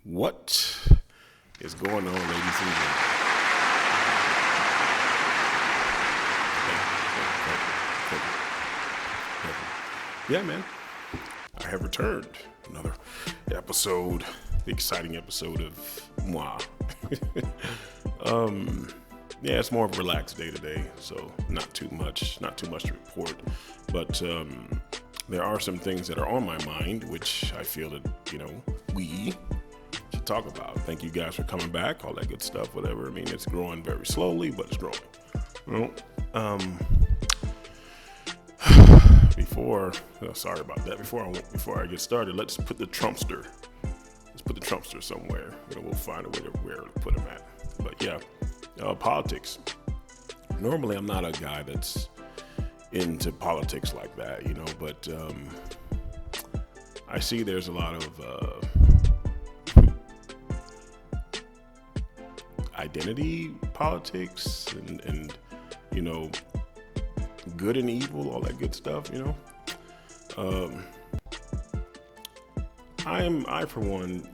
What is going on, ladies and gentlemen? Yeah, man. I have returned. Another episode, the exciting episode of Moi. Yeah, it's more of a relaxed day today, so not too much to report. But there are some things that are on my mind, which I feel that, we should talk about. Thank you guys for coming back, all that good stuff, whatever. I mean, it's growing very slowly, but it's growing. Sorry about that. Before I get started, let's put the Trumpster somewhere. We'll find a way to where to put him at. But yeah, politics. Normally, I'm not a guy that's into politics like that, but I see there's a lot of identity politics and good and evil, all that good stuff, I for one,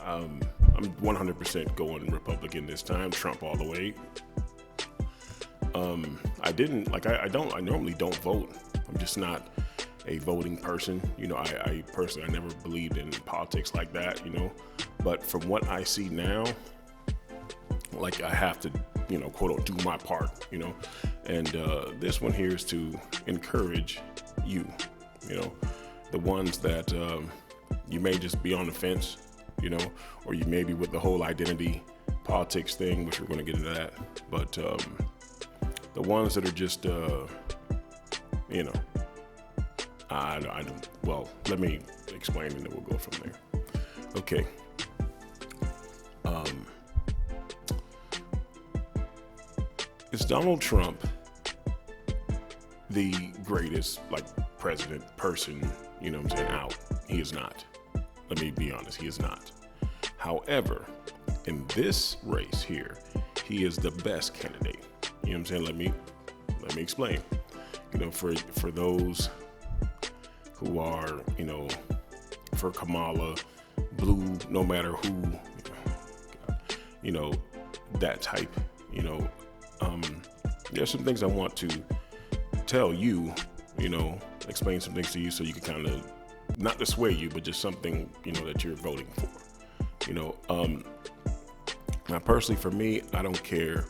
I'm 100% going Republican this time, Trump all the way. I normally don't vote. I'm just not a voting person. I personally, I never believed in politics like that, but from what I see now, I have to, quote unquote, do my part, and this one here is to encourage you, the ones that you may just be on the fence, or you may be with the whole identity politics thing, which we're going to get into that, but the ones that are just, I don't, well, let me explain and then we'll go from there. Okay. Is Donald Trump the greatest, president person, out? He is not. Let me be honest, he is not. However, in this race here, he is the best candidate. Let me explain. For those who are, for Kamala, blue, no matter who, that type, there's some things I want to tell you, explain some things to you so you can kind of not dissuade you, but just something, that you're voting for. Now personally for me, I don't care,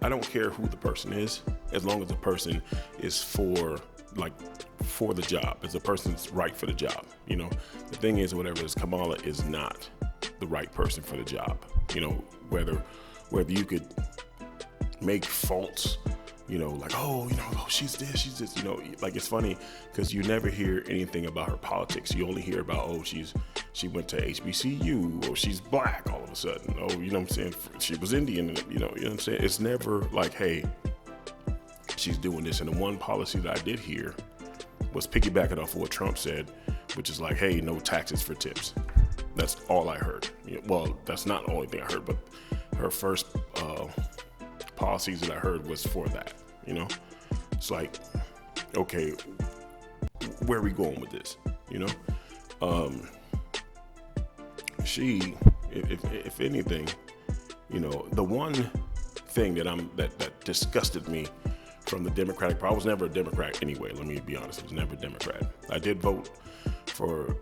I don't care who the person is, as long as the person is for the job, as the person's right for the job. The thing is, Kamala is not the right person for the job. Whether you could make faults, she's this, it's funny because you never hear anything about her politics. You only hear about, she went to HBCU, or she's black all of a sudden. She was Indian, It's never hey, she's doing this. And the one policy that I did hear was piggybacking off of what Trump said, which is hey, no taxes for tips. That's all I heard. Well, that's not the only thing I heard, but her first policies that I heard was for that. It's okay, where are we going with this? She, if anything, the one thing that disgusted me from the Democratic Party, I was never a Democrat anyway. Let me be honest, I was never a Democrat. I did vote for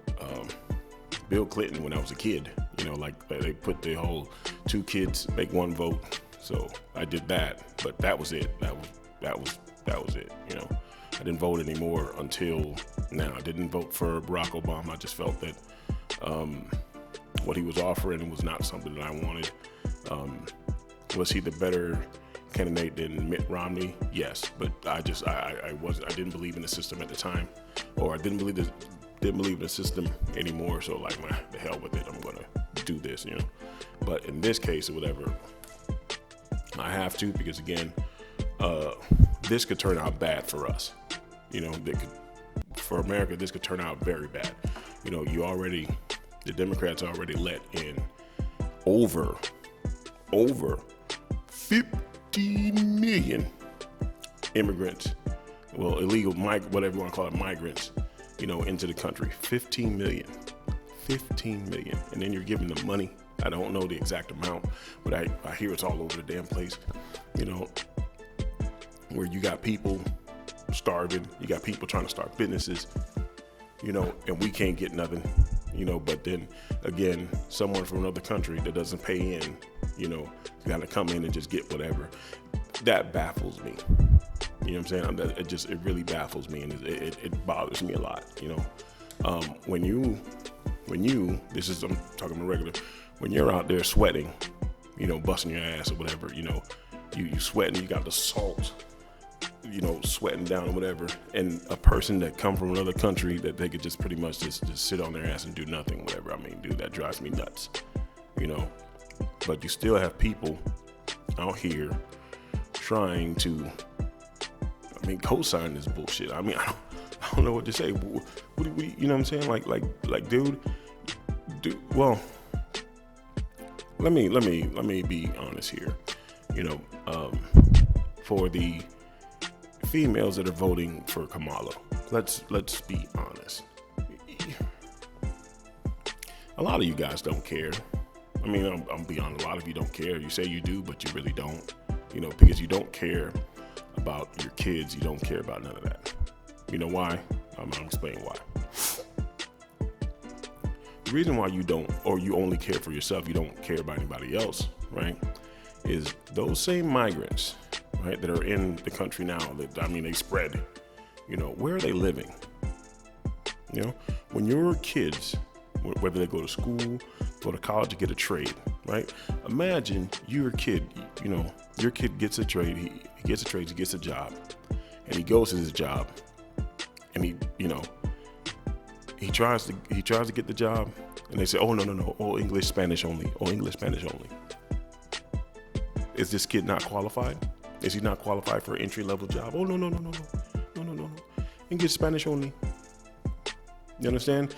Bill Clinton when I was a kid. They put the whole 2 kids make 1 vote. So I did that, but that was it. That was it. I didn't vote anymore until now. I didn't vote for Barack Obama. I just felt that what he was offering was not something that I wanted. Was he the better candidate than Mitt Romney? Yes, but I didn't believe in the system at the time, or I didn't believe in the system anymore. So the hell with it. I'm gonna do this, But in this case or whatever, I have to, because again, this could turn out bad for us. For America, this could turn out very bad. The Democrats already let in over 15 million immigrants, illegal, whatever you want to call it, migrants, into the country. 15 million. $15 million. And then you're giving them money. I don't know the exact amount, but I hear it's all over the damn place, where you got people starving, you got people trying to start businesses, and we can't get nothing, but then again, someone from another country that doesn't pay in, got to come in and just get whatever. That baffles me. You know what I'm saying? It really baffles me, and it bothers me a lot. When you, I'm talking about regular, when you're out there sweating, busting your ass or whatever, you sweating, you got the salt, sweating down or whatever, and a person that come from another country that they could just pretty much just sit on their ass and do nothing, whatever. I mean, dude, that drives me nuts, But you still have people out here trying to, co-sign this bullshit. I don't know what to say. What you know what I'm saying? Like, dude. Well, let me be honest here. For the females that are voting for Kamala, let's be honest. A lot of you guys don't care. I'm be honest. A lot of you don't care. You say you do, but you really don't. Because you don't care about your kids. You don't care about none of that. You know why? I'm gonna explain why. The reason why you don't, or you only care for yourself, you don't care about anybody else, right? Is those same migrants, right, that are in the country now, they spread, where are they living? When your kids, whether they go to school, go to college, or get a trade, right? Imagine your kid, your kid gets a trade, he gets a trade, he gets a job, and he goes to his job, and he tries to get the job, and they say, oh, no, oh, English, Spanish only. Oh, English, Spanish only. Is this kid not qualified? Is he not qualified for an entry-level job? Oh, no. English, Spanish only. You understand?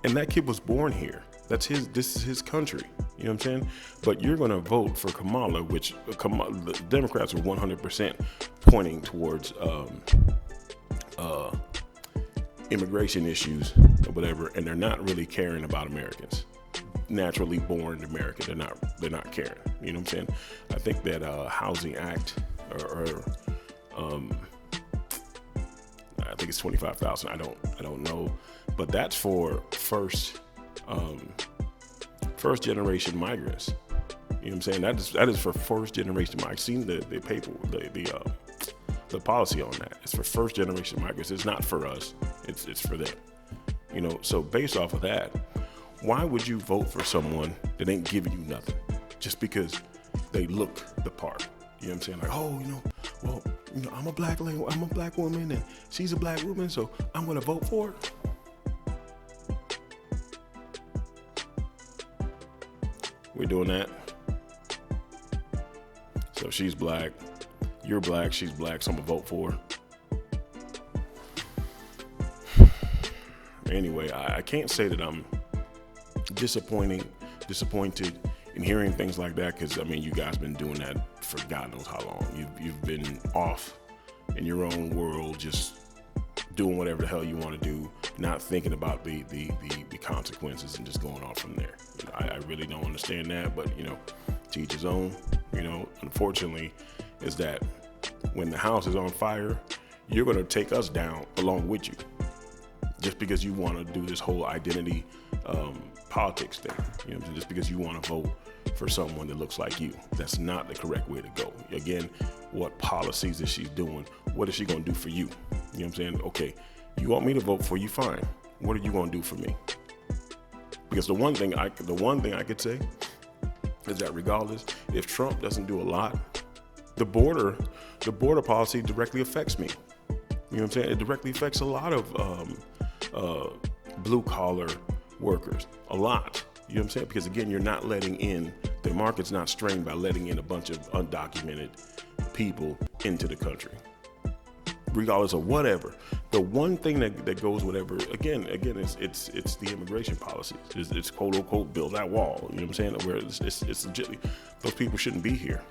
And that kid was born here. This is his country. You know what I'm saying? But you're going to vote for Kamala, which the Democrats are 100% pointing towards immigration issues or whatever, and they're not really caring about Americans. Naturally born American, they're not caring. You know what I'm saying? I think that Housing Act, or I think it's 25,000. I don't know, but that's for first generation migrants. You know what I'm saying? That is for first generation migrants. I've seen the paper, the policy on that. It's for first generation migrants. It's not for us. It's for them. So based off of that, why would you vote for someone that ain't giving you nothing just because they look the part? You know what I'm saying? Like, oh, I'm a black woman and she's a black woman, so I'm gonna vote for her. We're doing that. So she's black, you're black, she's black, so I'm gonna vote for her. Anyway, I can't say that I'm disappointed in hearing things like that, because you guys been doing that for God knows how long. You've been off in your own world, just doing whatever the hell you want to do, not thinking about the consequences, and just going off from there. I really don't understand that, but to each his own. Unfortunately, is that when the house is on fire, you're going to take us down along with you, just because you want to do this whole identity politics thing. Just because you want to vote for someone that looks like you. That's not the correct way to go. Again, what policies is she doing? What is she going to do for you? You know what I'm saying? Okay, you want me to vote for you? Fine. What are you going to do for me? Because the one thing I could say is that regardless, if Trump doesn't do a lot, the border policy directly affects me. You know what I'm saying? It directly affects a lot of blue collar workers, a lot. You know what I'm saying? Because again, you're not letting in, the market's not strained by letting in a bunch of undocumented people into the country, regardless of whatever. The one thing that goes whatever, again, it's the immigration policies. It's quote unquote build that wall. You know what I'm saying? Where it's legit, those people shouldn't be here.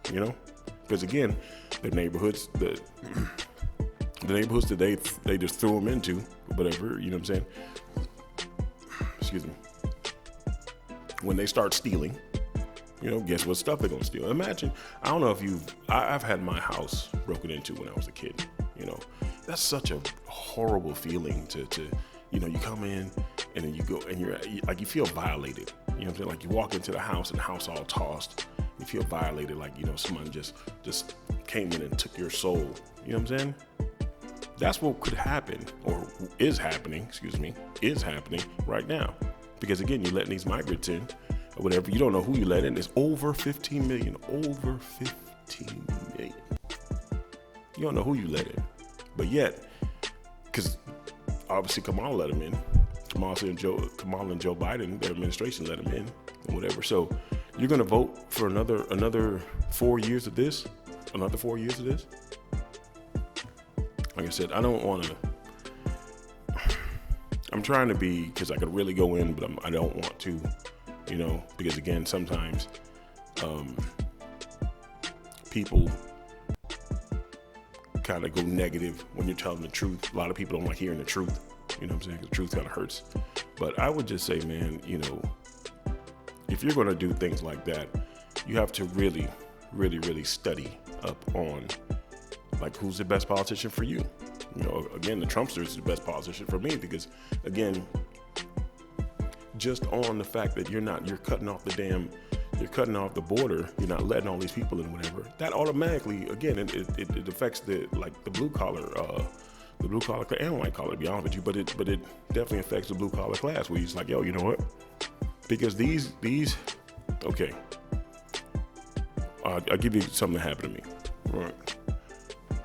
Because again, the neighborhoods that they just threw them into, whatever. You know what I'm saying? Excuse me. when they start stealing, guess what stuff they're gonna steal? Imagine, I don't know if I've had my house broken into when I was a kid. That's such a horrible feeling to you come in and then you go and you're like, you feel violated. You know what I'm saying? Like you walk into the house and the house all tossed. You feel violated, like, someone just came in and took your soul. You know what I'm saying? That's what could happen, or is happening right now. Because again, you're letting these migrants in, or whatever. You don't know who you let in. It's over 15 million. Over 15 million. You don't know who you let in. But yet, because obviously Kamala let him in. Kamala and Joe Biden, their administration let him in, and whatever. So you're going to vote for another 4 years of this? Another 4 years of this? Like I said, I don't want to. I'm trying to be, because I could really go in, but I don't want to, because again, sometimes people kind of go negative when you're telling the truth. A lot of people don't like hearing the truth. You know what I'm saying? 'Cause the truth kind of hurts. But I would just say, man, if you're going to do things like that, you have to really, really, really study up on, like, who's the best politician for you. Again, the Trumpster is the best politician for me because, again, just on the fact that you're cutting off the border, you're not letting all these people in, whatever. That automatically, again, it affects the blue collar and white collar, to be honest with you. But it definitely affects the blue collar class, where he's like, yo, you know what? Because these, okay, I'll give you something that happened to me. Right.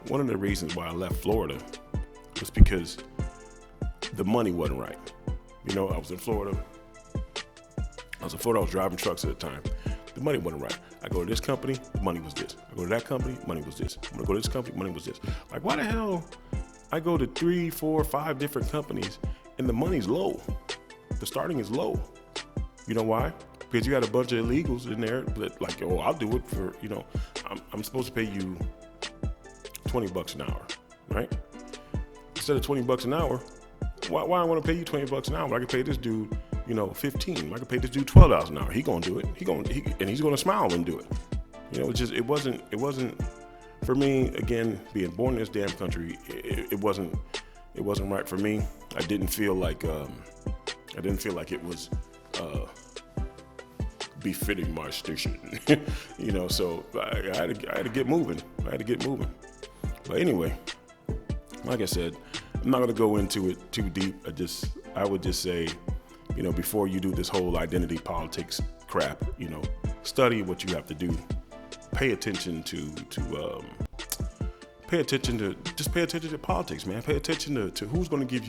One of the reasons why I left Florida was because the money wasn't right. I was in Florida. I was driving trucks at the time. The money wasn't right. I go to this company, the money was this. I go to that company, money was this. I'm gonna go to this company, money was this. Like, why the hell I go to 3, 4, 5 different companies and the money's low? The starting is low. You know why? Because you got a bunch of illegals in there that, like, oh, I'll do it for, I'm supposed to pay you $20 an hour, right? Instead of $20 an hour, why I want to pay you $20 an hour? I could pay this dude, 15. I could pay this dude $12 an hour. He gonna do it. And he's gonna smile and do it. It wasn't for me. Again, being born in this damn country, it wasn't right for me. I didn't feel like it was befitting my station. So I had to get moving. But anyway, like I said, I'm not going to go into it too deep. I would just say, before you do this whole identity politics crap, study what you have to do. Pay attention to politics, man. Pay attention to who's going to give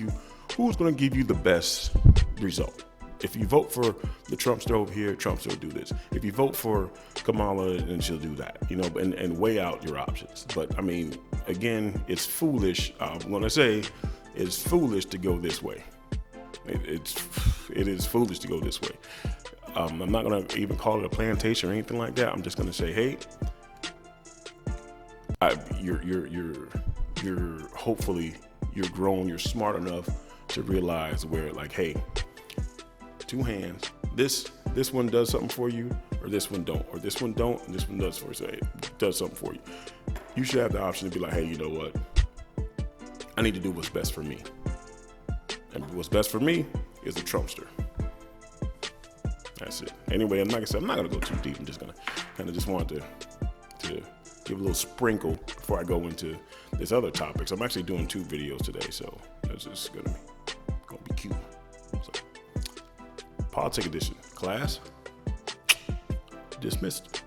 you the best result. If you vote for the Trumpster over here, Trumpster will do this. If you vote for Kamala, then she'll do that, and weigh out your options. But I mean, again, it's foolish. I'm going to say it's foolish to go this way. It is foolish to go this way. I'm not going to even call it a plantation or anything like that. I'm just going to say, hey, you're hopefully you're grown, you're smart enough to realize where, like, hey, two hands. This one does something for you, or this one don't, or this one don't, and this one does something for you. You should have the option to be like, hey, you know what? I need to do what's best for me. And what's best for me is the Trumpster. That's it. Anyway, and like I said, I'm not gonna go too deep. I'm just gonna want to give a little sprinkle before I go into this other topics. I'm actually doing 2 videos today, so this is gonna be cute. So, Politic Edition. Class dismissed.